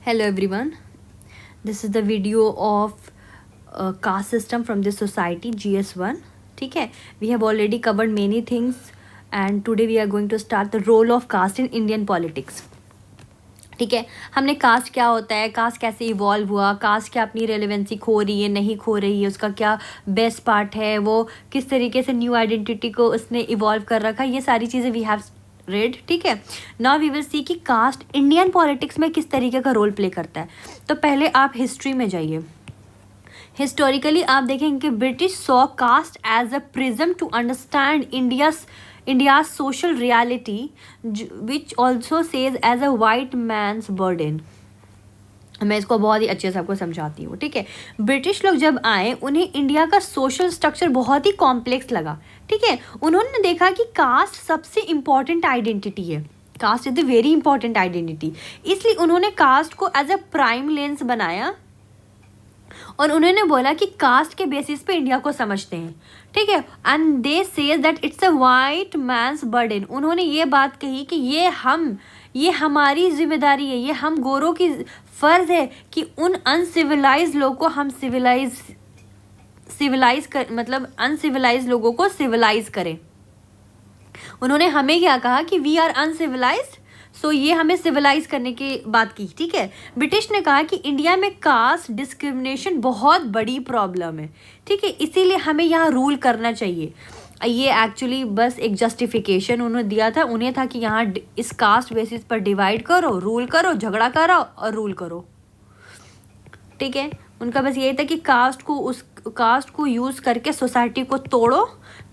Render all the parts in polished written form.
Hello everyone. This is the video of caste system from this society GS1. ठीक है, we have already covered many things and today we are going to start the role of caste in Indian politics. ठीक है, हमने cast क्या होता है, cast कैसे evolve हुआ, कास्ट क्या अपनी रेलेवेंसी खो रही है नहीं खो रही है, उसका क्या बेस्ट पार्ट है, वो किस तरीके से न्यू आइडेंटिटी को उसने इवॉल्व कर रखा, ये सारी चीज़ें वी हैव रेड. ठीक है, नाउ वी विल सी कि कास्ट इंडियन पॉलिटिक्स में किस तरीके का रोल प्ले करता है. तो पहले आप हिस्ट्री में जाइए. हिस्टोरिकली आप देखेंगे कि British saw caste as a prism to understand India's social reality, which also says as a white man's burden. मैं इसको बहुत ही अच्छे से आपको समझाती हूँ. ठीक है, ब्रिटिश लोग जब आए उन्हें इंडिया का सोशल स्ट्रक्चर बहुत ही कॉम्प्लेक्स लगा. ठीक है, उन्होंने देखा कि कास्ट सबसे इम्पॉर्टेंट आइडेंटिटी है. Caste is the very important identity. इसलिए उन्होंने कास्ट को एज अ प्राइम लेंस बनाया और उन्होंने बोला कि कास्ट के बेसिस पे इंडिया को समझते हैं. ठीक है, and they say that it's a white man's burden. उन्होंने ये बात कही कि ये हमारी जिम्मेदारी है, ये हम गोरों की फ़र्ज़ है कि उन अनसिविलाइज लोगों को हम सिविलाइज कर मतलब अनसिविलाइज लोगों को सिविलाइज करें. उन्होंने हमें क्या कहा कि वी आर अनसिविलाइज्ड, सो ये हमें सिविलाइज करने की बात की. ठीक है, ब्रिटिश ने कहा कि इंडिया में कास्ट डिस्क्रिमिनेशन बहुत बड़ी प्रॉब्लम है. ठीक है, इसीलिए हमें यहाँ रूल करना चाहिए. ये एक्चुअली बस एक जस्टिफिकेशन उन्होंने दिया था. उन्हें था कि यहाँ इस कास्ट बेसिस पर डिवाइड करो, रूल करो, झगड़ा करो और रूल करो. ठीक है, उनका बस यही था कि कास्ट को यूज़ करके सोसाइटी को तोड़ो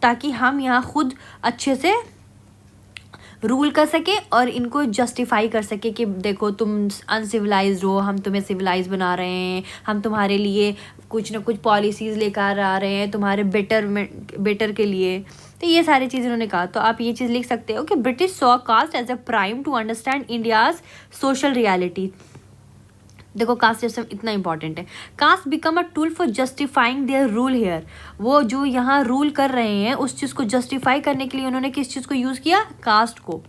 ताकि हम यहाँ खुद अच्छे से रूल कर सके और इनको जस्टिफाई कर सके कि देखो तुम अनसिविलाइज्ड हो, हम तुम्हें सिविलाइज बना रहे हैं, हम तुम्हारे लिए कुछ ना कुछ पॉलिसीज़ लेकर आ रहे हैं तुम्हारे बेटर के लिए. तो ये सारी चीज़ें उन्होंने कहा. तो आप ये चीज़ लिख सकते हो कि British saw caste as a prime to understand India's social reality. देखो कास्ट सिस्टम इतना इंपॉर्टेंट है. Caste become a tool for justifying their rule here. वो जो यहाँ रूल कर रहे हैं उस चीज़ को जस्टिफाई करने के लिए उन्होंने किस चीज़ को यूज़ किया, कास्ट को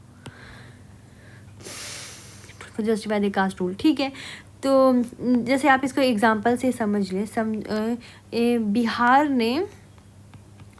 जस्टिफाई द कास्ट रूल. ठीक है, तो जैसे आप इसको एग्जांपल से समझ लें. बिहार ने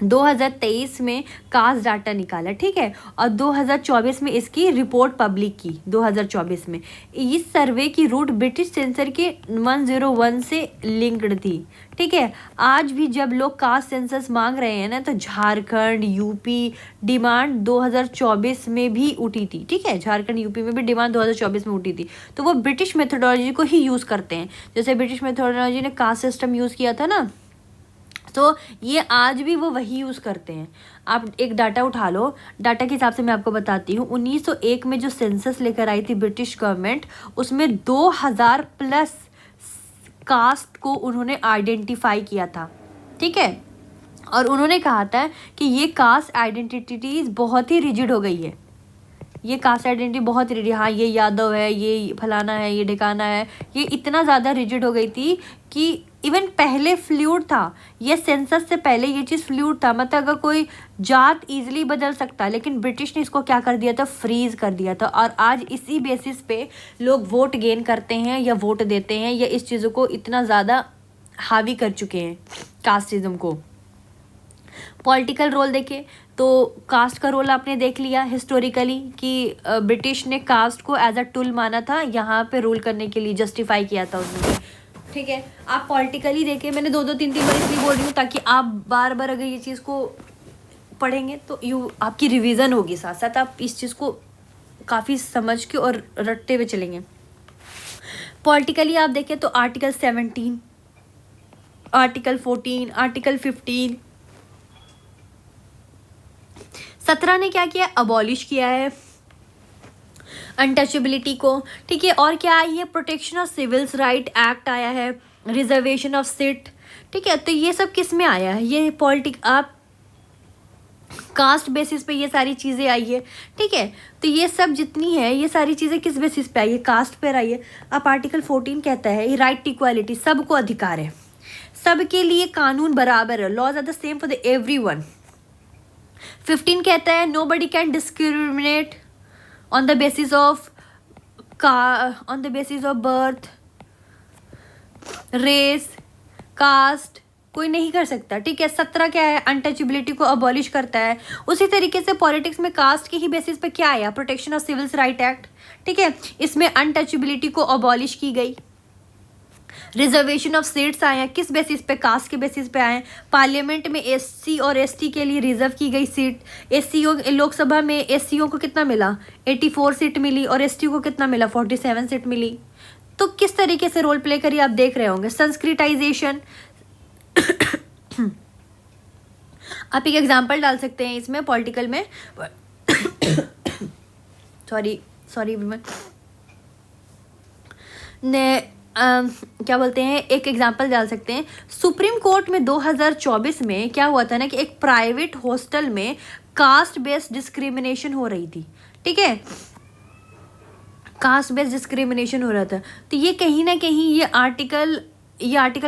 2023 में कास्ट डाटा निकाला. ठीक है, और 2024 में इसकी रिपोर्ट पब्लिक की. 2024 में इस सर्वे की रूट ब्रिटिश सेंसर के 101 से लिंक्ड थी. ठीक है, आज भी जब लोग कास्ट सेंसस मांग रहे हैं ना तो झारखंड यूपी डिमांड 2024 में भी उठी थी. ठीक है, झारखंड यूपी में भी डिमांड 2024 में उठी थी. तो वो ब्रिटिश मेथोडोलॉजी को ही यूज़ करते हैं. जैसे ब्रिटिश मेथोडोलॉजी ने कास्ट सिस्टम यूज़ किया था ना, तो ये आज भी वो वही यूज़ करते हैं. आप एक डाटा उठा लो. डाटा के हिसाब से मैं आपको बताती हूँ. 1901 में जो सेंसस लेकर आई थी ब्रिटिश गवर्नमेंट, उसमें 2000 प्लस कास्ट को उन्होंने आइडेंटिफाई किया था. ठीक है, और उन्होंने कहा था कि ये कास्ट आइडेंटिटीज बहुत ही रिजिड हो गई है. ये कास्ट आइडेंटिटी बहुत रिजिड, हाँ ये यादव है, ये फलाना है, ये ढिकाना है, ये इतना ज़्यादा रिजिड हो गई थी कि इवन पहले फ्लूइड था. ये सेंसस से पहले ये चीज़ फ्लूइड था. मतलब अगर कोई जात ईजिली बदल सकता, लेकिन ब्रिटिश ने इसको क्या कर दिया था, फ्रीज कर दिया था. और आज इसी बेसिस पे लोग वोट गेन करते हैं या वोट देते हैं या इस चीज़ों को इतना ज़्यादा हावी कर चुके हैं कास्टिज्म को. पॉलिटिकल रोल देखे तो कास्ट का रोल आपने देख लिया हिस्टोरिकली कि ब्रिटिश ने कास्ट को एज अ टूल माना था यहाँ पे रूल करने के लिए, जस्टिफाई किया था उन्होंने. ठीक है, आप पॉलिटिकली देखें. मैंने 2-3 बार इसलिए बोल रही हूँ ताकि आप बार बार अगर ये चीज़ को पढ़ेंगे तो आपकी रिवीजन होगी, साथ साथ आप इस चीज़ को काफ़ी समझ के और रटते हुए चलेंगे. पॉलिटिकली आप देखें तो आर्टिकल 17, आर्टिकल 14, आर्टिकल 15, 17 ने क्या किया, अबॉलिश किया है अनटचेबिलिटी को. ठीक है, और क्या आई है, protection of civils right act आया है, रिजर्वेशन ऑफ सीट. ठीक है, तो ये सब किस में आया है, ये आप कास्ट बेसिस पे ये सारी चीज़ें आई है. ठीक है, तो ये सब जितनी है ये सारी चीज़ें किस बेसिस पे आई है, कास्ट पर आई है. अब आर्टिकल 14 कहता है राइट टू इक्वालिटी, सबको अधिकार है, सबके लिए कानून बराबर है, laws are the same for the everyone. 15 कहता है nobody can discriminate on the basis of on the basis of birth, race, caste, कोई नहीं कर सकता, ठीक है। 17 क्या है, अनटचेबिलिटी को अबॉलिश करता है। उसी तरीके से पॉलिटिक्स में कास्ट के ही बेसिस पे क्या आया, protection of civils right act, ठीक है, इसमें अनटचेबिलिटी को अबॉलिश की गई। रिजर्वेशन ऑफ सीट्स आए हैं, किस बेसिस पे, कास्ट के बेसिस पे आए हैं। पार्लियामेंट में एससी और एसटी के लिए रिजर्व की गई सीट। एससीओ लोकसभा में एससीओ को कितना मिला, 84 सीट मिली, और एसटी को कितना मिला, 47 सीट मिली। तो किस तरीके से रोल प्ले करिए आप देख रहे होंगे। संस्कृताइजेशन आप एक एग्जांपल डाल सकते हैं इसमें पॉलिटिकल में सॉरी क्या बोलते हैं, एक एग्जांपल डाल सकते हैं। सुप्रीम कोर्ट में 2024 में क्या हुआ था ना कि एक प्राइवेट हॉस्टल में कास्ट बेस्ड डिस्क्रिमिनेशन हो रही थी, ठीक है, कास्ट बेस्ड डिस्क्रिमिनेशन हो रहा था। तो ये कहीं ना कहीं ये आर्टिकल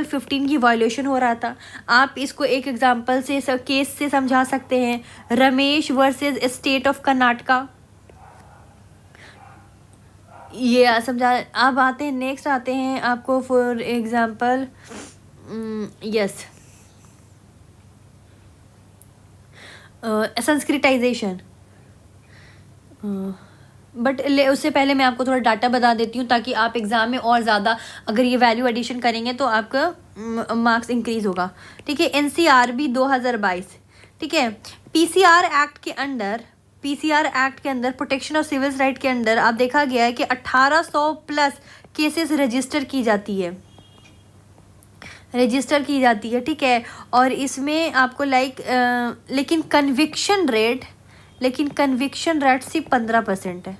15 की वायलेशन हो रहा था। आप इसको एक एग्जांपल से केस से समझा सकते हैं, Ramesh versus state of Karnataka, ये समझा। अब आते हैं नेक्स्ट, आते हैं आपको for example yes Sanskritisation. But उससे पहले मैं आपको थोड़ा डाटा बता देती हूँ ताकि आप एग्ज़ाम में और ज़्यादा अगर ये वैल्यू एडिशन करेंगे तो आपका मार्क्स इंक्रीज़ होगा, ठीक है। NCRB 2022, ठीक है। PCR एक्ट के अंदर प्रोटेक्शन ऑफ सिविल्स राइट के अंदर आप देखा गया है कि 1800 प्लस केसेस रजिस्टर की जाती है, ठीक है। और इसमें आपको लेकिन कन्विक्शन रेट सिर्फ 15% है।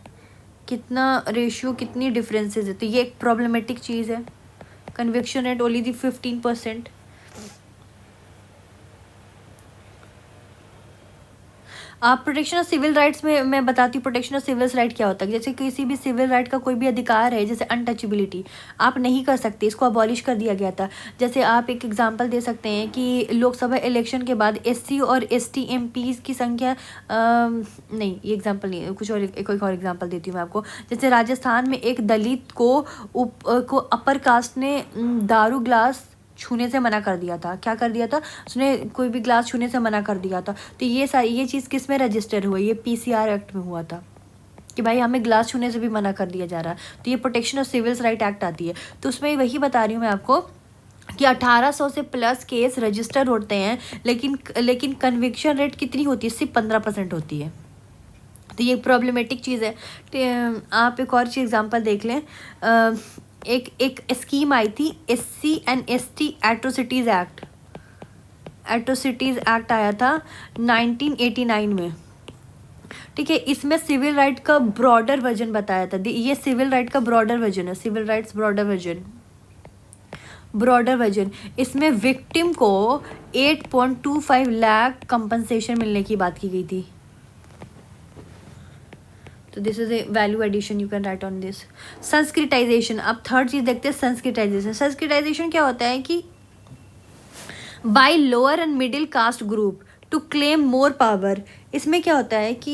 कितना रेशियो, कितनी डिफरेंसेस है, तो ये एक प्रॉब्लमेटिक चीज़ है। Conviction rate only the 15%। आप प्रोटेक्शन ऑफ सिविल राइट्स में मैं बताती हूँ प्रोटेक्शन ऑफ सिविल्स राइट क्या होता है। जैसे किसी भी सिविल राइट का कोई भी अधिकार है, जैसे अनटचेबिलिटी आप नहीं कर सकते, इसको अबॉलिश कर दिया गया था। जैसे आप एक एग्जांपल दे सकते हैं कि लोकसभा इलेक्शन के बाद SC और ST MPs की संख्या नहीं, ये एग्जाम्पल नहीं, कुछ और एक और एग्जाम्पल देती हूँ मैं आपको। जैसे राजस्थान में एक दलित को अपर कास्ट ने दारू ग्लास छूने से मना कर दिया था। क्या कर दिया था उसने, कोई भी ग्लास छूने से मना कर दिया था। तो ये चीज़ किस में रजिस्टर हुआ, ये PCR एक्ट में हुआ था कि भाई हमें ग्लास छूने से भी मना कर दिया जा रहा है। तो ये protection of civils right act आती है। तो उसमें वही बता रही हूँ मैं आपको कि 1800 से प्लस केस रजिस्टर होते हैं, लेकिन कन्विक्शन रेट कितनी होती है, सिर्फ 15% होती है। तो ये प्रॉब्लमेटिक चीज़ है। आप एक और चीज़ एग्जाम्पल देख लें। एक स्कीम आई थी SC and ST atrocities act आया था 1989 में, ठीक है। इसमें सिविल राइट का ब्रॉडर वर्जन बताया था। ये सिविल राइट का ब्रॉडर वर्जन है, सिविल राइट्स ब्रॉडर वर्जन। इसमें विक्टिम को 8.25 लाख कंपनसेशन मिलने की बात की गई थी। तो this is a value addition you can write on this. Sanskritisation, अब थर्ड चीज देखते हैं संस्कृताइजेशन क्या होता है कि by lower and middle caste group to claim more power. इसमें क्या होता है कि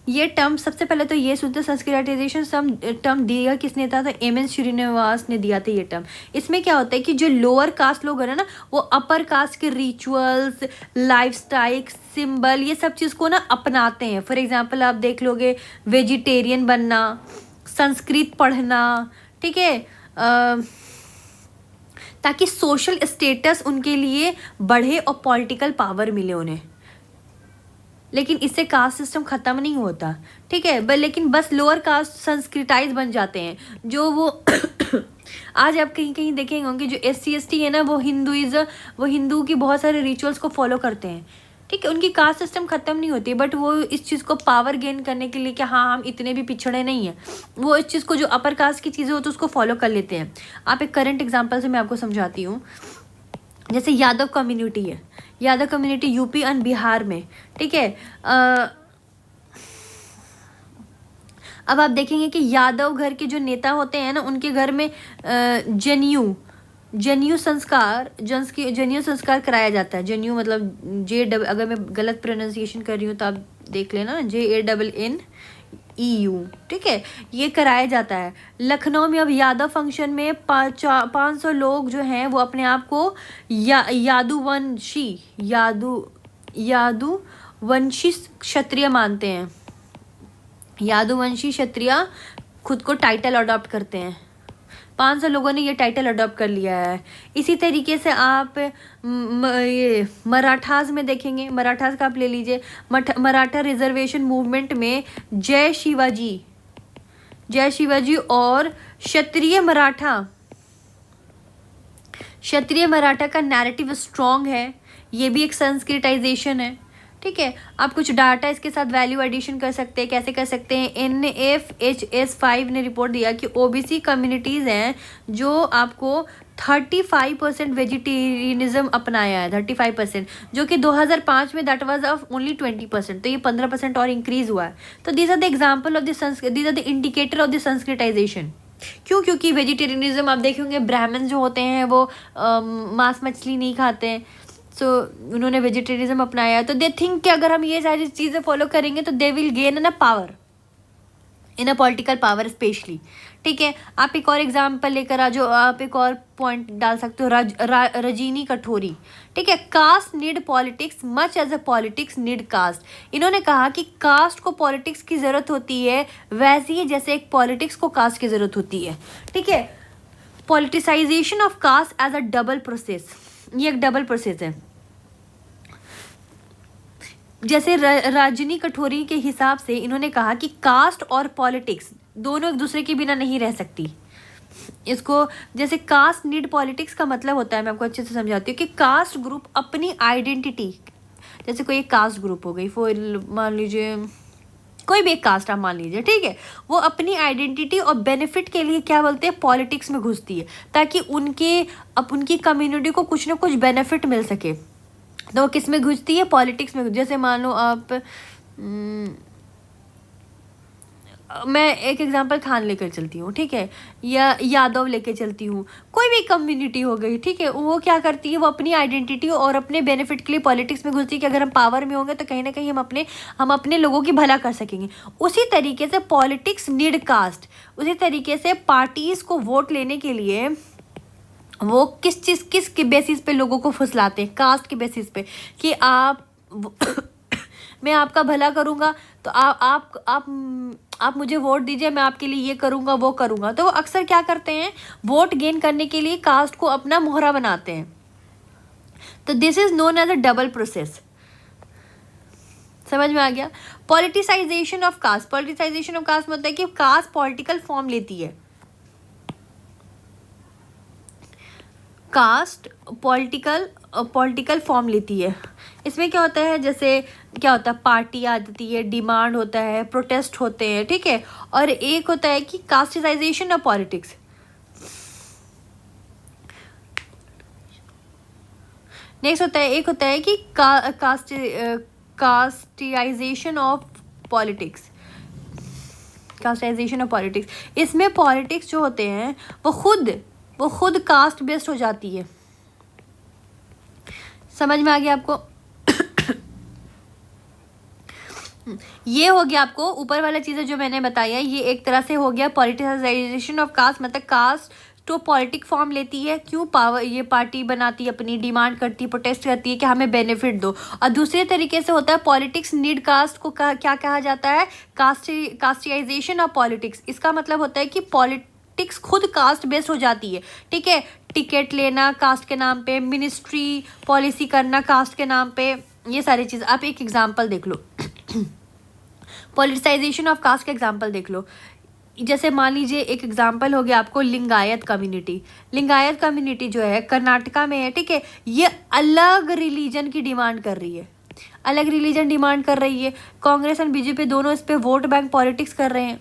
ये टर्म सबसे पहले तो ये सुनते संस्कृताइजेशन टर्म दिया किसने था, तो MN श्रीनिवास ने दिया था ये टर्म। इसमें क्या होता है कि जो लोअर कास्ट लोग हैं ना, वो अपर कास्ट के रिचुअल्स, लाइफस्टाइल, सिंबल, ये सब चीज़ को ना अपनाते हैं। फॉर एग्जांपल आप देख लोगे वेजिटेरियन बनना, संस्कृत पढ़ना, ठीक है, ताकि सोशल स्टेटस उनके लिए बढ़े और पॉलिटिकल पावर मिले उन्हें। लेकिन इससे कास्ट सिस्टम ख़त्म नहीं होता, ठीक है। लेकिन बस लोअर कास्ट संस्कृताइज बन जाते हैं। जो वो आज आप कहीं कहीं देखेंगे होंगे जो SC ST है ना, वो हिंदू की बहुत सारे रिचुअल्स को फॉलो करते हैं, ठीक है। उनकी कास्ट सिस्टम ख़त्म नहीं होती, बट वो इस चीज़ को पावर गेन करने के लिए कि हाँ हम इतने भी पिछड़े नहीं हैं, वो इस चीज़ को जो अपर कास्ट की चीज़ें होती है उसको फॉलो कर लेते हैं। आप एक करंट एग्जांपल से मैं आपको समझाती हूँ। जैसे यादव कम्युनिटी है, Yadav community UP and Bihar में, ठीक है। अब आप देखेंगे कि यादव घर के जो नेता होते हैं ना, उनके घर में जनेऊ संस्कार कराया जाता है। जनेऊ मतलब अगर मैं गलत प्रोनाउंसिएशन कर रही हूँ तो आप देख लेना, JANN EU, ठीक है, ये कराया जाता है। लखनऊ में अब यादव फंक्शन में 500 लोग जो हैं वो अपने आप को यादुवंशी क्षत्रिय मानते हैं। यादुवंशी क्षत्रिय खुद को टाइटल अडॉप्ट करते हैं। 500 लोगों ने ये टाइटल अडॉप्ट कर लिया है। इसी तरीके से आप ये मराठास में देखेंगे, मराठास का आप ले लीजिए। मराठा रिजर्वेशन मूवमेंट में जय शिवाजी और क्षत्रिय मराठा का नैरेटिव स्ट्रॉन्ग है। ये भी एक संस्कृताइजेशन है, ठीक है। आप कुछ डाटा इसके साथ वैल्यू एडिशन कर सकते हैं। कैसे कर सकते हैं? NFHS5 ने रिपोर्ट दिया कि OBC कम्युनिटीज़ हैं जो आपको 35% वेजिटेरियनिज्म अपनाया है, 35%, जो कि 2005 में दैट वाज ऑफ ओनली 20%, तो ये 15% और इंक्रीज हुआ है। तो these are the example of these are the indicator of the Sanskritisation. क्यों? क्योंकि वेजिटेरियनिज्म आप देखेंगे ब्राह्मण जो होते हैं वो मांस मछली नहीं खाते हैं, सो उन्होंने वेजिटेरियनिज्म अपनाया। तो दे थिंक कि अगर हम ये सारी चीज़ें फॉलो करेंगे तो they will gain in a political power specially, ठीक है। आप एक और एग्जाम्पल लेकर आ जाओ, आप एक और पॉइंट डाल सकते हो, रजनी कठोरी, ठीक है। Caste need politics much as a politics need caste. इन्होंने कहा कि कास्ट को पॉलिटिक्स की ज़रूरत होती है वैसे ही जैसे एक पॉलिटिक्स को कास्ट की ज़रूरत होती है, ठीक है। Politicisation of caste as a double process, ये एक डबल प्रोसेस है। जैसे रजनी कठोरी के हिसाब से इन्होंने कहा कि कास्ट और पॉलिटिक्स दोनों एक दूसरे के बिना नहीं रह सकती। इसको जैसे कास्ट नीड पॉलिटिक्स का मतलब होता है, मैं आपको अच्छे से समझाती हूँ कि कास्ट ग्रुप अपनी आइडेंटिटी, जैसे कोई एक कास्ट ग्रुप हो गई, फॉर मान लीजिए कोई भी एक कास्ट आप मान लीजिए, ठीक है, वो अपनी आइडेंटिटी और बेनिफिट के लिए क्या बोलते हैं, पॉलिटिक्स में घुसती है ताकि उनकी कम्युनिटी को कुछ ना कुछ बेनिफिट मिल सके। तो वो किस में घुसती है? पॉलिटिक्स में। जैसे मान लो आप मैं एक एग्जांपल खान लेकर चलती हूँ, ठीक है, या यादव लेकर चलती हूँ, कोई भी कम्युनिटी हो गई, ठीक है, वो क्या करती है, वो अपनी आइडेंटिटी और अपने बेनिफिट के लिए पॉलिटिक्स में घुसती है कि अगर हम पावर में होंगे तो कहीं ना कहीं हम अपने लोगों की भला कर सकेंगे। उसी तरीके से पॉलिटिक्स नीड कास्ट, उसी तरीके से पार्टीज को वोट लेने के लिए वो किस के बेसिस पे लोगों को फुसलाते हैं? कास्ट के बेसिस पे कि मैं आपका भला करूँगा तो आप मुझे वोट दीजिए, मैं आपके लिए ये करूँगा वो करूँगा। तो वो अक्सर क्या करते हैं, वोट गेन करने के लिए कास्ट को अपना मोहरा बनाते हैं। तो this is known as a double process. समझ में आ गया? Politicisation of caste, politicisation of caste मतलब है कि कास्ट पॉलिटिकल फॉर्म लेती है। कास्ट पॉलिटिकल फॉर्म लेती है। इसमें क्या होता है, जैसे क्या होता है, पार्टी आ जाती है, डिमांड होता है, प्रोटेस्ट होते हैं, ठीक है। और एक होता है कि कास्टिसाइजेशन ऑफ पॉलिटिक्स। नेक्स्ट होता है, एक होता है कि कास्टियाइजेशन ऑफ पॉलिटिक्स, कास्टियाइजेशन ऑफ पॉलिटिक्स। इसमें पॉलिटिक्स जो होते हैं वो खुद कास्ट बेस्ड हो जाती है। समझ में आ गया आपको? ये हो गया आपको ऊपर वाला चीज़ें जो मैंने बताई है, ये एक तरह से हो गया पॉलिटिसाइजेशन ऑफ कास्ट, मतलब कास्ट तो पॉलिटिक फॉर्म लेती है। क्यों? पावर, ये पार्टी बनाती है, अपनी डिमांड करती है, प्रोटेस्ट करती है कि हमें बेनिफिट दो। और दूसरे तरीके से होता है पॉलिटिक्स नीड कास्ट को क्या कहा जाता है, कास्टियाइजेशन ऑफ पॉलिटिक्स। इसका मतलब होता है कि पॉलिटिक्स खुद कास्ट बेस्ड हो जाती है, ठीक है। टिकट लेना कास्ट के नाम पे, मिनिस्ट्री पॉलिसी करना कास्ट के नाम पे, ये सारी चीज़। आप एक एग्जांपल देख लो पॉलिटिसाइजेशन ऑफ कास्ट का एग्जांपल देख लो। जैसे मान लीजिए एक एग्जांपल हो गया आपको लिंगायत कम्युनिटी। लिंगायत कम्युनिटी जो है कर्नाटका में है, ठीक है, ये अलग रिलीजन की डिमांड कर रही है, अलग रिलीजन डिमांड कर रही है। कांग्रेस और बीजेपी दोनों इस पर वोट बैंक पॉलिटिक्स कर रहे हैं,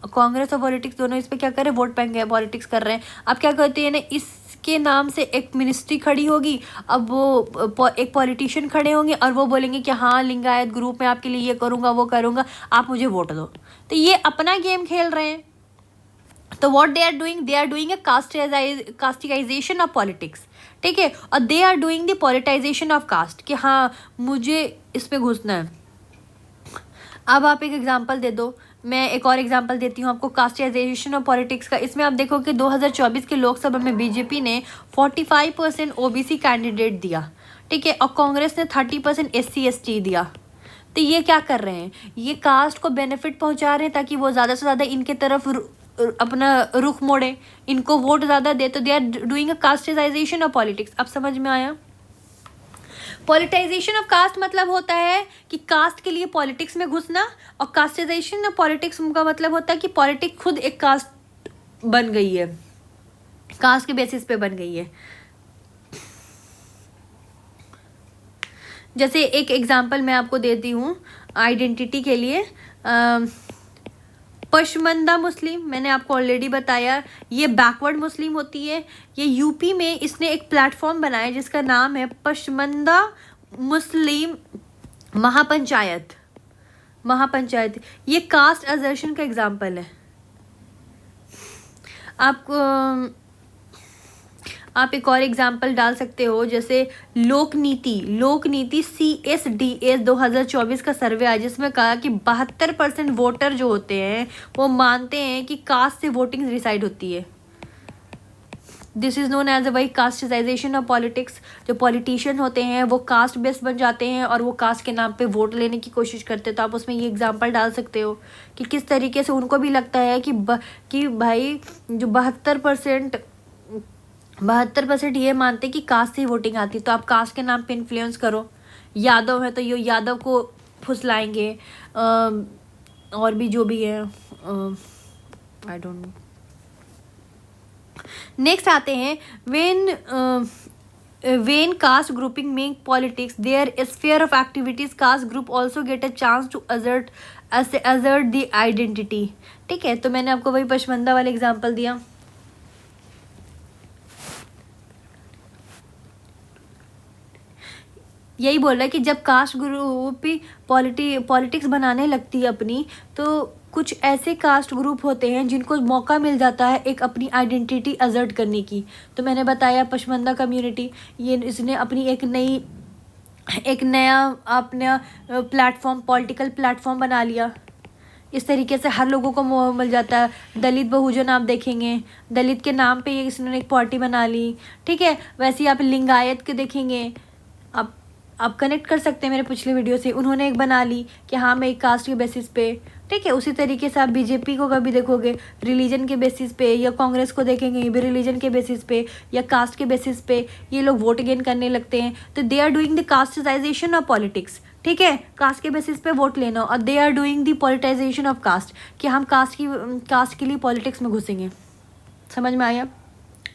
कांग्रेस और पॉलिटिक्स दोनों इस पर क्या कर रहे हैं, वोट बैंक पॉलिटिक्स कर रहे हैं। अब क्या करते हैं ना, इसके नाम से एक मिनिस्ट्री खड़ी होगी, अब वो एक पॉलिटिशियन खड़े होंगे और वो बोलेंगे कि हाँ लिंगायत ग्रुप में आपके लिए ये करूँगा वो करूँगा, आप मुझे वोट दो। तो ये अपना गेम खेल रहे हैं। तो what they are doing a casteisation of politics, ठीक है। और they are doing the politicisation of caste कि हाँ मुझे इस पर घुसना है। अब आप एक एग्जांपल दे दो, मैं एक और एग्जांपल देती हूँ आपको कास्टाइजेशन ऑफ पॉलिटिक्स का। इसमें आप देखो कि 2024 के लोकसभा में बीजेपी ने 45% ओबीसी कैंडिडेट दिया, ठीक है, और कांग्रेस ने 30% SC ST दिया। तो ये क्या कर रहे हैं, ये कास्ट को बेनिफिट पहुंचा रहे हैं ताकि वो ज़्यादा से ज़्यादा इनके तरफ अपना रुख मोड़े, इनको वोट ज़्यादा दे। तो they are doing a casteisation of politics. अब समझ में आया? पॉलिटाइजेशन ऑफ कास्ट मतलब होता है कि कास्ट के लिए पॉलिटिक्स में घुसना, और कास्टाइजेशन ऑफ पॉलिटिक्स का मतलब होता है कि पॉलिटिक्स खुद एक कास्ट बन गई है, कास्ट के बेसिस पे बन गई है। जैसे एक एग्जांपल मैं आपको देती हूँ आइडेंटिटी के लिए। पशमंदा मुस्लिम, मैंने आपको ऑलरेडी बताया, ये बैकवर्ड मुस्लिम होती है। ये यूपी में इसने एक प्लेटफॉर्म बनाया जिसका नाम है पशमंदा मुस्लिम महापंचायत। ये कास्ट असर्शन का एग्जाम्पल है। आप एक और एग्जाम्पल डाल सकते हो, जैसे लोकनीति CSDA 2024 का सर्वे आया जिसमें कहा कि 72% वोटर जो होते हैं वो मानते हैं कि कास्ट से वोटिंग डिसाइड होती है। This is known as a वही कास्टिसाइजेशन ऑफ पॉलिटिक्स। जो पॉलिटिशियन होते हैं वो कास्ट बेस्ड बन जाते हैं और वो कास्ट के नाम पे वोट लेने की कोशिश करते हैं। तो आप उसमें ये एग्जांपल डाल सकते हो कि किस तरीके से उनको भी लगता है कि भाई जो 72% ये मानते कि कास्ट से वोटिंग आती, तो आप कास्ट के नाम पे इन्फ्लुएंस करो। यादव है तो ये यादव को फुसलाएंगे, और भी जो भी है, आई डोंट नो। नेक्स्ट आते हैं, when caste grouping make politics their sphere of activities, caste group also get a chance to assert the identity। ठीक है, तो मैंने आपको वही पशमंदा वाला एग्जांपल दिया। यही बोल रहा है कि जब कास्ट ग्रुप ही पॉलिटिक्स बनाने लगती है अपनी, तो कुछ ऐसे कास्ट ग्रुप होते हैं जिनको मौका मिल जाता है एक अपनी आइडेंटिटी असर्ट करने की। तो मैंने बताया पशमंदा कम्युनिटी, ये इसने अपनी एक नया अपना प्लेटफॉर्म, पॉलिटिकल प्लेटफॉर्म बना लिया। इस तरीके से हर लोगों को मिल जाता है। दलित बहुजन आप देखेंगे, दलित के नाम पे इसने एक पार्टी बना ली, ठीक है। वैसे ही आप लिंगायत के देखेंगे, आप कनेक्ट कर सकते हैं मेरे पिछले वीडियो से, उन्होंने एक बना ली कि हाँ मैं एक कास्ट के बेसिस पे, ठीक है। उसी तरीके से आप बीजेपी को कभी देखोगे रिलीजन के बेसिस पे, या कांग्रेस को देखेंगे ये भी रिलीजन के बेसिस पे या कास्ट के बेसिस पे ये लोग वोट गेन करने लगते हैं। तो they are doing the casteisation of politics, ठीक है, कास्ट के बेसिस पे वोट लेना, और they are doing the politicisation of caste, कि हम कास्ट के लिए पॉलिटिक्स में घुसेंगे। समझ में आया?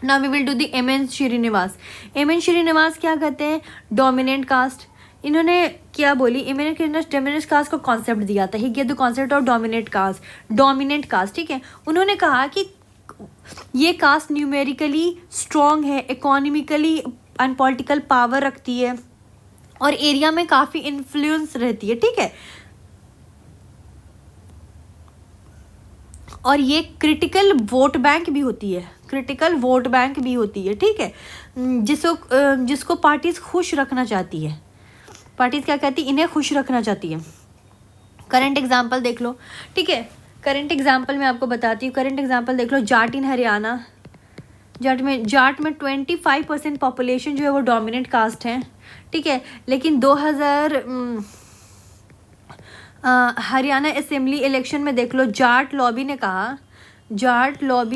Now we will do the M N. Srinivas. M N. Srinivas क्या कहते हैं? Dominant caste. इन्होंने क्या बोली? एम.एन. श्रीनिवास डोमिनेंट कास्ट का कॉन्सेप्ट दिया था। He give the concept of dominant caste, ठीक है। उन्होंने कहा कि ये कास्ट न्यूमेरिकली स्ट्रॉन्ग है, इकोनॉमिकली एंड पॉलिटिकल पावर रखती है, और एरिया में काफ़ी इन्फ्लुएंस रहती है, ठीक है। और ये क्रिटिकल वोट बैंक भी होती है, ठीक है। जिसको पार्टीज खुश रखना चाहती है, पार्टीज क्या कहती है? इन्हें खुश रखना चाहती है। करंट एग्जांपल देख लो, ठीक है। करंट एग्जांपल मैं आपको बताती हूँ। करंट एग्जांपल देख लो, जाट इन हरियाणा। जाट में 25% पॉपुलेशन जो है वो डोमिनेंट कास्ट है, ठीक है। लेकिन 2000 हरियाणा असेंबली इलेक्शन में देख लो, जाट लॉबी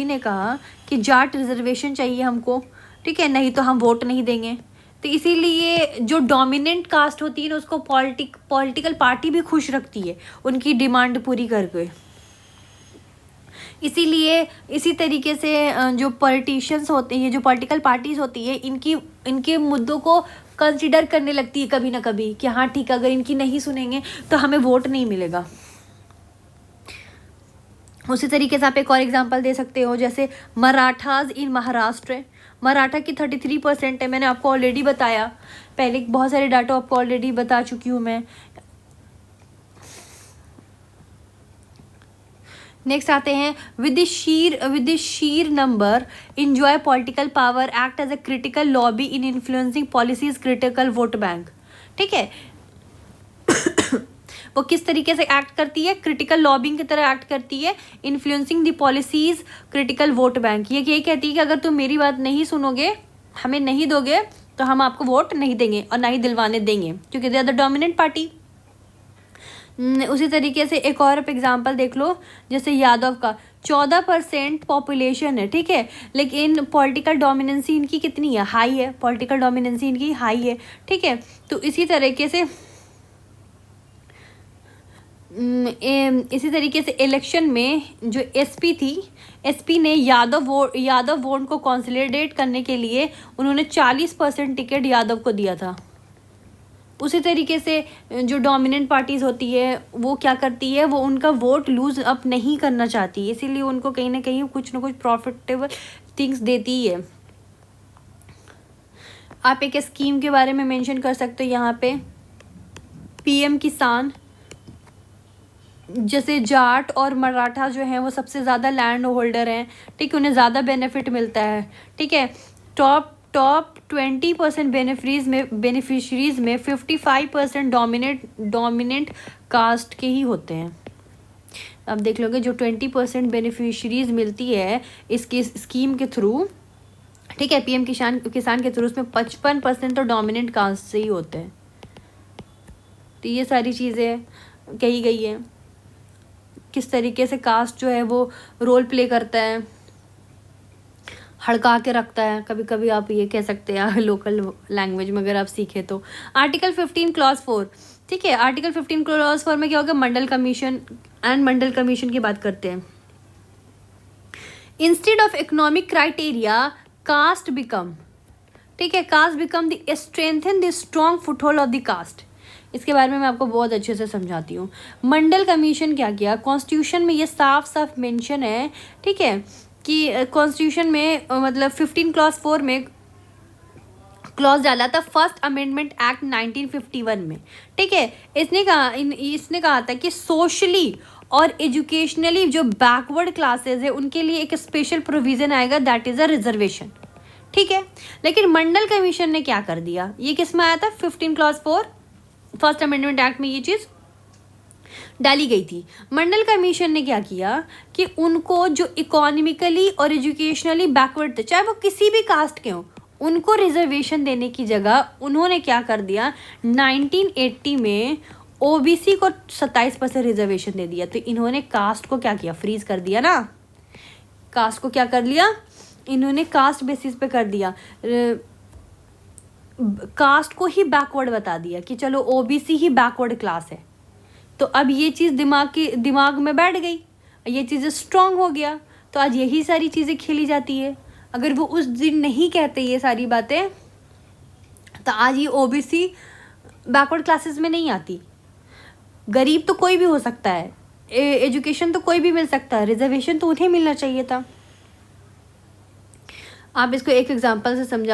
ने कहा कि जाट रिजर्वेशन चाहिए हमको, ठीक है, नहीं तो हम वोट नहीं देंगे। तो इसीलिए जो डोमिनेंट कास्ट होती है ना, उसको पॉलिटिकल पार्टी भी खुश रखती है उनकी डिमांड पूरी करके। इसीलिए इसी तरीके से जो पॉलिटिशियंस होते हैं, जो पॉलिटिकल पार्टीज होती है, इनके मुद्दों को कंसिडर करने लगती है कभी ना कभी कि हाँ ठीक है, अगर इनकी नहीं सुनेंगे तो हमें वोट नहीं मिलेगा। उसी तरीके से आप एक और एग्जांपल दे सकते हो, जैसे मराठाज इन महाराष्ट्र। मराठा की 33% है, मैंने आपको ऑलरेडी बताया पहले, बहुत सारे डाटा आपको ऑलरेडी बता चुकी हूँ मैं। नेक्स्ट आते हैं, with sheer number enjoy political power, act as a critical lobby in influencing policies, critical vote bank, ठीक है। वो किस तरीके से एक्ट करती है, क्रिटिकल लॉबिंग की तरह एक्ट करती है, influencing the policies, critical vote bank. ये यही कहती है कि अगर तुम मेरी बात नहीं सुनोगे, हमें नहीं दोगे, तो हम आपको वोट नहीं देंगे और ना ही दिलवाने देंगे, क्योंकि they are the dominant party. उसी तरीके से एक और एग्जाम्पल देख लो, जैसे यादव का 14% पॉपुलेशन है, ठीक है, लेकिन पॉलिटिकल डोमिनेंसी इनकी कितनी है, हाई है, पॉलिटिकल डोमिनेंसी इनकी हाई है, ठीक है। तो इसी तरीके से इलेक्शन में जो एसपी थी, एसपी ने यादव वोट को कंसोलिडेट करने के लिए उन्होंने 40% टिकट यादव को दिया था। उसी तरीके से जो डोमिनेंट पार्टीज होती है वो क्या करती है, वो उनका वोट लूज अप नहीं करना चाहती, इसीलिए उनको कहीं ना कहीं कुछ ना कुछ प्रॉफिटेबल थिंग्स देती है। आप एक स्कीम के बारे में मेंशन कर सकते हो यहाँ पे, पीएम किसान। जैसे जाट और मराठा जो हैं वो सबसे ज़्यादा लैंड होल्डर हैं, ठीक है, उन्हें ज़्यादा बेनिफिट मिलता है, ठीक है। टॉप 20% बेनिफिशरीज में 55% डोमिनेंट कास्ट के ही होते हैं। अब देख लोगे जो 20% बेनिफिशरीज मिलती है इसकी स्कीम के थ्रू, ठीक है, पीएम किसान के थ्रू, उसमें 55% तो डोमिनेंट कास्ट से ही होते हैं। तो ये सारी चीज़ें कही गई है, किस तरीके से कास्ट जो है वो रोल प्ले करता है, हड़का के रखता है, कभी कभी आप ये कह सकते हैं लोकल लैंग्वेज में अगर आप सीखे तो। आर्टिकल 15 क्लॉज 4, ठीक है, आर्टिकल 15 क्लॉज 4 में क्या होगा, मंडल कमीशन की बात करते हैं। Instead of economic criteria caste become, ठीक है, caste become the strengthen the strong foothold of the caste. इसके बारे में मैं आपको बहुत अच्छे से समझाती हूँ। मंडल कमीशन क्या किया, कॉन्स्टिट्यूशन में ये साफ साफ मेंशन है, ठीक है, कि कॉन्स्टिट्यूशन में मतलब 15 क्लॉज 4 में क्लॉज डाला था फर्स्ट अमेंडमेंट एक्ट 1951 में, ठीक है। इसने कहा था कि सोशली और एजुकेशनली जो बैकवर्ड क्लासेस है उनके लिए एक स्पेशल प्रोविजन आएगा, दैट इज़ अ रिजर्वेशन, ठीक है। लेकिन मंडल कमीशन ने क्या कर दिया, ये किस में आया था, 15 क्लॉज 4 फर्स्ट अमेंडमेंट एक्ट में ये चीज़ डाली गई थी। मंडल कमीशन ने क्या किया कि उनको जो इकोनॉमिकली और एजुकेशनली बैकवर्ड थे, चाहे वो किसी भी कास्ट के हों, उनको रिजर्वेशन देने की जगह उन्होंने क्या कर दिया, 1980 में ओबीसी को 27% रिजर्वेशन दे दिया। तो इन्होंने कास्ट को क्या किया, फ्रीज कर दिया ना, कास्ट को क्या कर लिया, इन्होंने कास्ट बेसिस पे कर दिया, कास्ट को ही बैकवर्ड बता दिया कि चलो ओबीसी ही बैकवर्ड क्लास है। तो अब ये चीज़ दिमाग में बैठ गई, ये चीज़ स्ट्रांग हो गया, तो आज यही सारी चीज़ें खेली जाती है। अगर वो उस दिन नहीं कहते ये सारी बातें तो आज ये ओबीसी बैकवर्ड क्लासेस में नहीं आती। गरीब तो कोई भी हो सकता है, एजुकेशन तो कोई भी मिल सकता है, रिजर्वेशन तो उन्हें मिलना चाहिए था। आप इसको एक एग्जांपल से समझ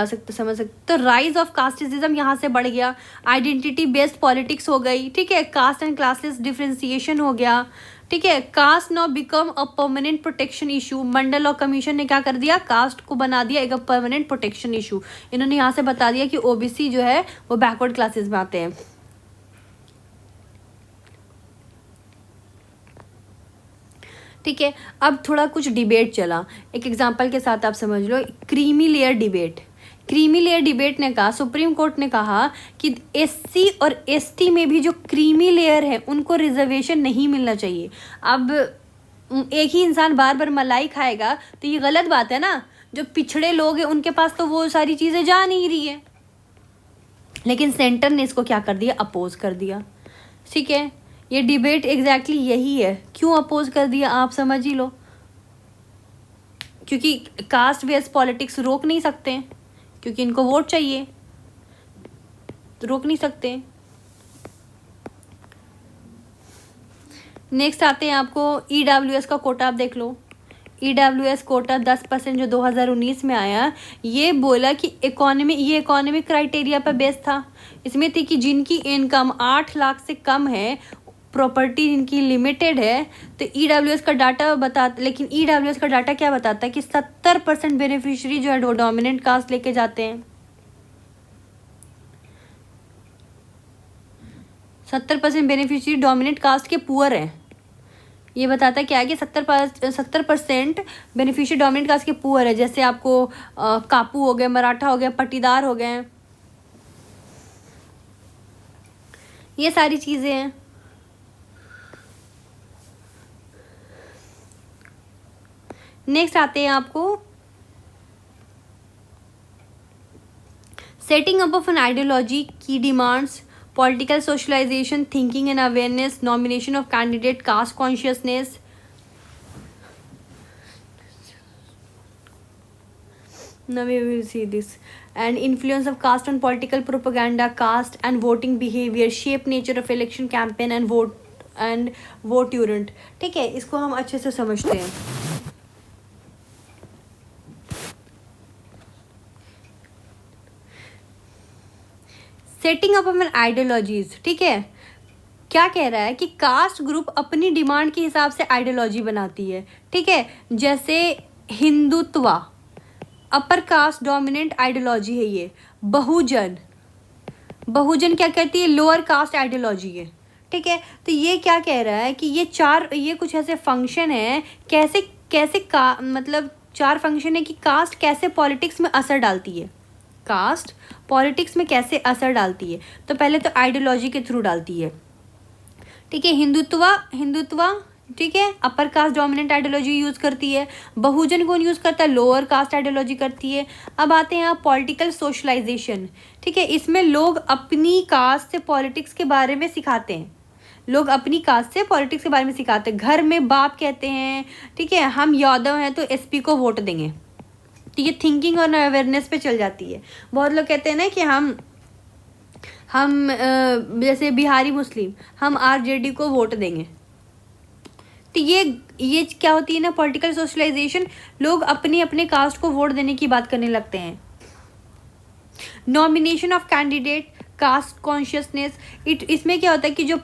सकते। तो राइज ऑफ कास्टिज्म यहाँ से बढ़ गया, आइडेंटिटी बेस्ड पॉलिटिक्स हो गई, ठीक है, कास्ट एंड क्लासेस डिफ्रेंसिएशन हो गया, ठीक है, caste now become a permanent protection issue. Mandal और कमीशन ने क्या कर दिया, कास्ट को बना दिया एक परमानेंट प्रोटेक्शन इशू। इन्होंने यहाँ से बता दिया कि ओबीसी जो है वो बैकवर्ड क्लासेस में आते हैं। ठीक है, अब थोड़ा कुछ डिबेट चला, एक एग्जांपल के साथ आप समझ लो। क्रीमी लेयर डिबेट ने कहा, सुप्रीम कोर्ट ने कहा कि एससी और एसटी में भी जो क्रीमी लेयर है उनको रिजर्वेशन नहीं मिलना चाहिए। अब एक ही इंसान बार बार मलाई खाएगा तो ये गलत बात है ना, जो पिछड़े लोग हैं उनके पास तो वो सारी चीज़ें जा नहीं रही है, लेकिन सेंटर ने इसको क्या कर दिया, अपोज कर दिया। ठीक है, ये डिबेट एग्जैक्टली यही है। क्यों अपोज कर दिया आप समझ ही लो, क्योंकि कास्ट बेस्ड पॉलिटिक्स रोक नहीं सकते, क्योंकि इनको वोट चाहिए तो रोक नहीं सकते। नेक्स्ट आते हैं आपको ईडब्ल्यूएस का कोटा, आप देख लो। ईडब्ल्यूएस कोटा 10% जो 2019 में आया, ये बोला कि इकोनॉमिक क्राइटेरिया पर बेस्ड था। इसमें थी कि जिनकी इनकम 8 लाख से कम है, प्रॉपर्टी इनकी लिमिटेड है, तो ईडब्ल्यूएस का डाटा लेकिन ईडब्ल्यूएस का डाटा क्या बताता है कि 70% बेनिफिशियरी जो है वो डोमिनेंट कास्ट लेके जाते हैं। 70% बेनिफिशियरी डोमिनेट कास्ट के पुअर हैं। ये बताता क्या है कि 70% बेनिफिशियरी डोमिनेट कास्ट के पुअर है। जैसे आपको कापू हो गए, मराठा हो गया, पट्टीदार हो गए, ये सारी चीज़ें हैं। नेक्स्ट आते हैं आपको setting up of an ideology, की demands, political socialisation, thinking and awareness, nomination of candidate, caste consciousness. Now we will see this. And influence of caste on political propaganda, caste and voting behavior, shape nature of election campaign and vote urine. ठीक है, इसको हम अच्छे से समझते हैं। Setting up of an ideologies, ठीक है, क्या कह रहा है कि कास्ट ग्रुप अपनी डिमांड के हिसाब से आइडियोलॉजी बनाती है। ठीक है, जैसे Hindutva upper caste dominant ideology है। ये बहुजन क्या कहती है, लोअर कास्ट आइडियोलॉजी है। ठीक है, तो ये क्या कह रहा है कि ये कुछ ऐसे फंक्शन है, कैसे का मतलब 4 फंक्शन है कि कास्ट कैसे पॉलिटिक्स में असर डालती है, कास्ट पॉलिटिक्स में कैसे असर डालती है। तो पहले तो आइडियोलॉजी के थ्रू डालती है। ठीक है, हिंदुत्व ठीक है, upper caste dominant ideology use करती है। बहुजन कौन यूज़ करता है, लोअर कास्ट आइडियोलॉजी करती है। अब आते हैं आप पॉलिटिकल सोशलाइजेशन। ठीक है, इसमें लोग अपनी कास्ट से पॉलिटिक्स के बारे में सिखाते हैं। लोग अपनी कास्ट से पॉलिटिक्स के बारे में सिखाते हैं। घर में बाप कहते हैं, ठीक है, हम यादव हैं तो एसपी को वोट देंगे। तो ये थिंकिंग और अवेयरनेस पे चल जाती है। बहुत लोग कहते हैं ना कि हम जैसे बिहारी मुस्लिम, हम आरजेडी को वोट देंगे। तो ये क्या होती है ना, पॉलिटिकल सोशलाइजेशन। लोग अपने कास्ट को वोट देने की बात करने लगते हैं। Nomination of candidate, caste consciousness. इसमें क्या होता है कि जो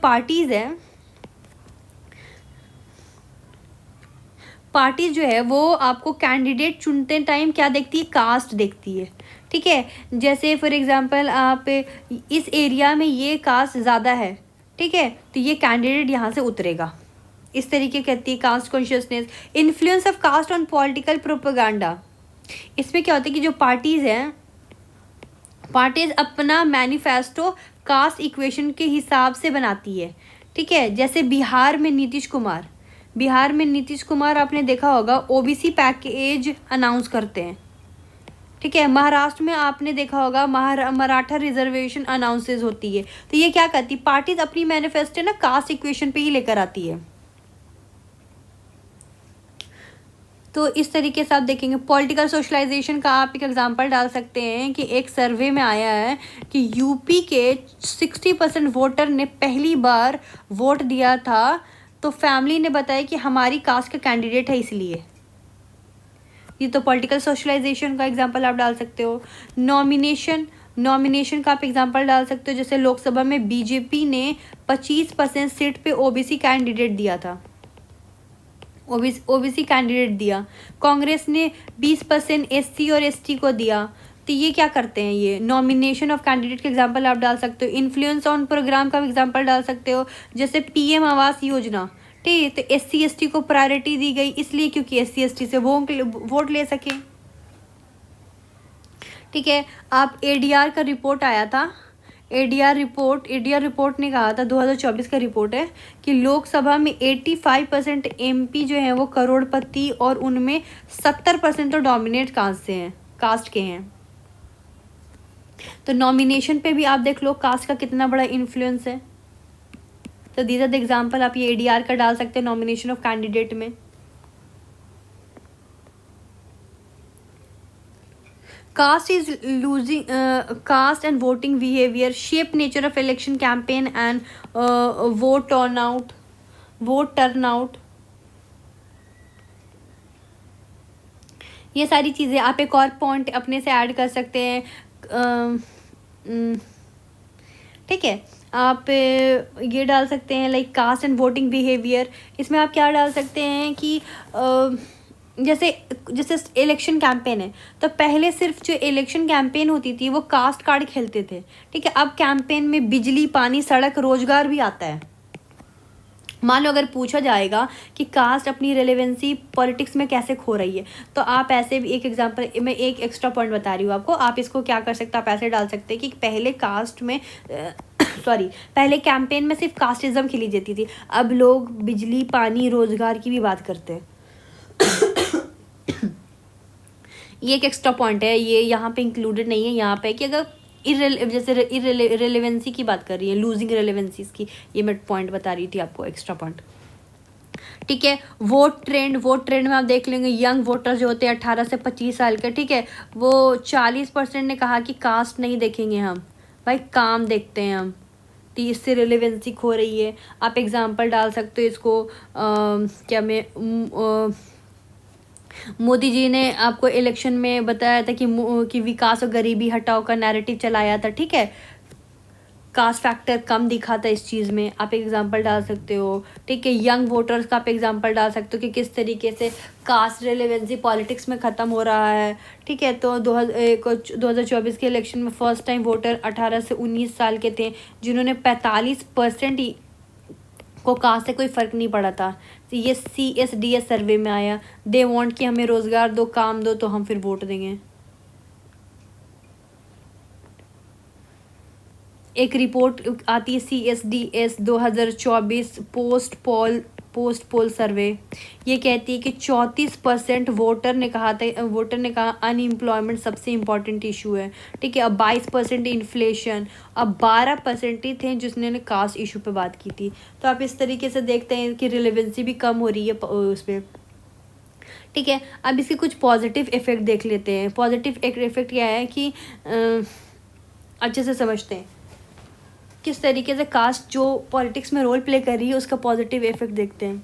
पार्टीज जो है वो आपको कैंडिडेट चुनते टाइम क्या देखती है, कास्ट देखती है। ठीक है, जैसे फॉर एग्जांपल आप इस एरिया में ये कास्ट ज़्यादा है, ठीक है, तो ये कैंडिडेट यहाँ से उतरेगा, इस तरीके कहती है caste consciousness. Influence of caste on political propaganda. इसमें क्या होता है कि जो पार्टीज अपना मैनिफेस्टो कास्ट इक्वेशन के हिसाब से बनाती है। ठीक है, जैसे बिहार में नीतीश कुमार आपने देखा होगा ओबीसी पैकेज अनाउंस करते हैं। ठीक है, महाराष्ट्र में आपने देखा होगा मराठा रिजर्वेशन अनाउंसेस होती है। तो ये क्या करती है, पार्टीज अपनी मैनिफेस्टो ना कास्ट इक्वेशन पे ही लेकर आती है। तो इस तरीके से आप देखेंगे पॉलिटिकल सोशलाइजेशन का आप एक एग्जांपल डाल सकते हैं कि एक सर्वे में आया है कि यूपी के 60% वोटर ने पहली बार वोट दिया था, तो फैमिली ने बताया कि हमारी कास्ट का कैंडिडेट है इसलिए। ये तो पॉलिटिकल सोशलाइजेशन का एग्जांपल आप डाल सकते हो। नॉमिनेशन का आप एग्जांपल डाल सकते हो, जैसे लोकसभा में बीजेपी ने 25% सीट पे ओबीसी कैंडिडेट दिया था, ओबीसी कैंडिडेट दिया। कांग्रेस ने 20% एससी और एसटी को दिया। तो ये क्या करते हैं, ये नॉमिनेशन ऑफ कैंडिडेट के एग्जांपल आप डाल सकते हो। इन्फ्लुएंस ऑन प्रोग्राम का एग्जांपल डाल सकते हो, जैसे पीएम आवास योजना। ठीक है, तो एससी एसटी को प्रायोरिटी दी गई इसलिए क्योंकि एससी एसटी से वोट ले सके। ठीक है, आप एडीआर का रिपोर्ट आया था, एडीआर रिपोर्ट ने कहा था, 2024 का रिपोर्ट है, कि लोकसभा में 85% एमपी जो हैं वो करोड़पति और उनमें 70% तो डोमिनेट कास्ट के हैं। तो नॉमिनेशन पे भी आप देख लो कास्ट का कितना बड़ा इन्फ्लुएंस है। तो दीज आर द एग्जाम्पल, आप ये एडीआर का डाल सकते हैं नॉमिनेशन ऑफ कैंडिडेट में। Caste is losing caste and voting behavior, shape nature of election campaign and vote turnout. ये सारी चीज़ें आप एक और पॉइंट अपने से ऐड कर सकते हैं। ठीक है, आप ये डाल सकते हैं like caste and voting behaviour. इसमें आप क्या डाल सकते हैं कि जैसे जैसे इलेक्शन कैंपेन है, तो पहले सिर्फ जो इलेक्शन कैंपेन होती थी वो कास्ट कार्ड खेलते थे, ठीक है। अब कैंपेन में बिजली, पानी, सड़क, रोजगार भी आता है। मान लो अगर पूछा जाएगा कि कास्ट अपनी रेलेवेंसी पॉलिटिक्स में कैसे खो रही है, तो आप ऐसे भी एक एग्जांपल, मैं एक एक्स्ट्रा पॉइंट बता रही हूँ आपको, आप इसको क्या कर सकते हैं, आप ऐसे डाल सकते हैं कि पहले कास्ट में सॉरी पहले कैंपेन में सिर्फ कास्टिज्म खेली जाती थी, अब लोग बिजली, पानी, रोजगार की भी बात करते हैं। ये एक एक्स्ट्रा पॉइंट है, ये यहाँ पे इंक्लूडेड नहीं है। यहाँ पे कि अगर इरेलीवेंसी की बात कर रही है, लूजिंग रेलेवेंसीज की, ये मैं पॉइंट बता रही थी आपको, एक्स्ट्रा पॉइंट, ठीक है। वोट ट्रेंड में आप देख लेंगे, यंग वोटर्स जो होते हैं 18 से 25 साल के, ठीक है, वो 40% ने कहा कि कास्ट नहीं देखेंगे हम, भाई काम देखते हैं हम, तो इससे रेलेवेंसी खो रही है। आप एग्जांपल डाल सकते हो इसको, क्या मैं मोदी जी ने आपको इलेक्शन में बताया था कि विकास और गरीबी हटाओ का नैरेटिव चलाया था, ठीक है, कास्ट फैक्टर कम दिखा था इस चीज़ में, आप एग्जांपल डाल सकते हो, ठीक है। यंग वोटर्स का आप एग्जांपल डाल सकते हो कि किस तरीके से कास्ट रेलेवेंसी पॉलिटिक्स में ख़त्म हो रहा है, ठीक है। तो 2024 के इलेक्शन में फर्स्ट टाइम वोटर 18 से 19 साल के थे, जिन्होंने 45% को कास्ट से कोई फ़र्क नहीं पड़ा था। तो ये CSDS सर्वे में आया, दे वांट कि हमें रोज़गार दो, काम दो, तो हम फिर वोट देंगे। एक रिपोर्ट आती है CSDS 2024 पोस्ट पोल सर्वे, ये कहती है कि 34% वोटर ने कहा अनएम्प्लॉयमेंट सबसे इम्पॉर्टेंट इशू है, ठीक है। अब 22% इन्फ्लेशन, अब 12% ही थे जिसने कास्ट इशू पे बात की थी। तो आप इस तरीके से देखते हैं कि रिलेवेंसी भी कम हो रही है उस पर, ठीक है। अब इसके कुछ पॉजिटिव इफ़ेक्ट देख लेते हैं। पॉजिटिव इफ़ेक्ट क्या है कि अच्छे से समझते हैं किस तरीके से कास्ट जो पॉलिटिक्स में रोल प्ले कर रही है, उसका पॉजिटिव इफेक्ट देखते हैं।